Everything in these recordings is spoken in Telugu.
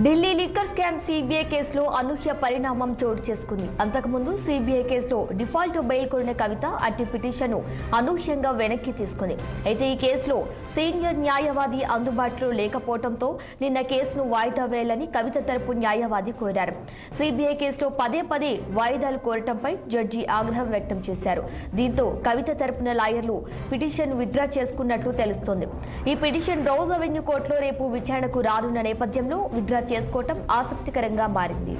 ఢిల్లీ లిక్కర్ స్కామ్ సిబిఐ కేసులో అనూహ్య పరిణామం చోటు చేసుకుంది. అంతకుముందు సిబిఐ కేసులో డిఫాల్ట్ బెయిల్ కోరిన కవిత అట్టి పిటిషన్ను అనూహ్యంగా వెనక్కి తీసుకుంది. అయితే ఈ కేసులో సీనియర్ న్యాయవాది అందుబాటులో లేకపోవడంతో నిన్న కేసును వాయిదా వేయాలని కవిత తరపు న్యాయవాది కోరారు. సిబిఐ కేసులో పదే వాయిదాలు కోరటంపై జడ్జి ఆగ్రహం వ్యక్తం చేశారు. దీంతో కవిత తరపున లాయర్లు పిటిషన్ విత్డ్రా చేసుకున్నట్లు తెలుస్తోంది. ఈ పిటిషన్ రోజ్ అవెన్యూ కోర్టులో రేపు విచారణకు రానున్న నేపథ్యంలో విత్డ్రా చేసుకోవటం ఆసక్తికరంగా మారింది.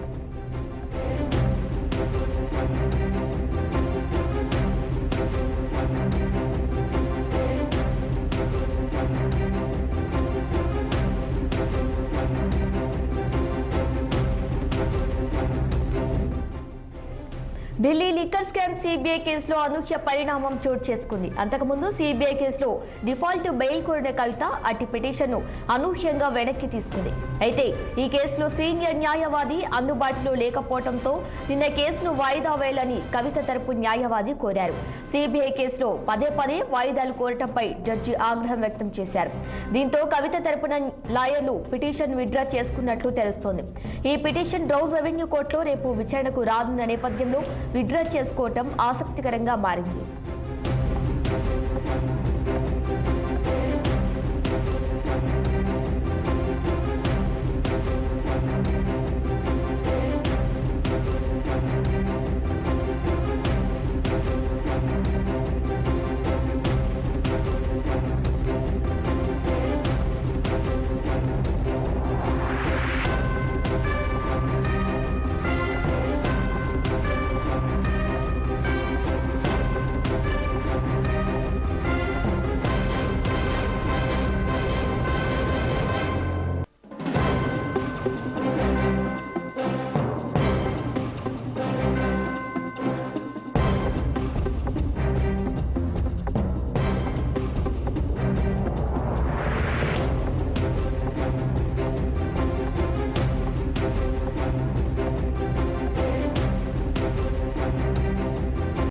ఢిల్లీ లిక్కర్ స్కామ్ సిబిఐ కేసులో అనూహ్య పరిణామం చోటు చేసుకుంది. అంతకుముందు సిబిఐ కేసులో డిఫాల్ట్ బెయిల్ కోరిన కవిత అట్టి పిటిషన్ను అనూహ్యంగా వెనక్కి తీసుకుంది. అయితే ఈ కేసులో సీనియర్ న్యాయవాది అందుబాటులో లేకపోవడంతో నిన్న కేసును వాయిదా వేయాలని కవిత తరపు న్యాయవాది కోరారు. సిబిఐ కేసులో పదే వాయిదాలు కోరటంపై జడ్జి ఆగ్రహం వ్యక్తం చేశారు. దీంతో కవిత తరపున లాయర్లు పిటిషన్ విత్డ్రా చేసుకున్నట్లు తెలుస్తోంది. ఈ పిటిషన్ రోజ్ అవెన్యూ కోర్టులో రేపు విచారణకు రానున్న నేపథ్యంలో విత్డ్రా చేసుకోవటం ఆసక్తికరంగా మారింది.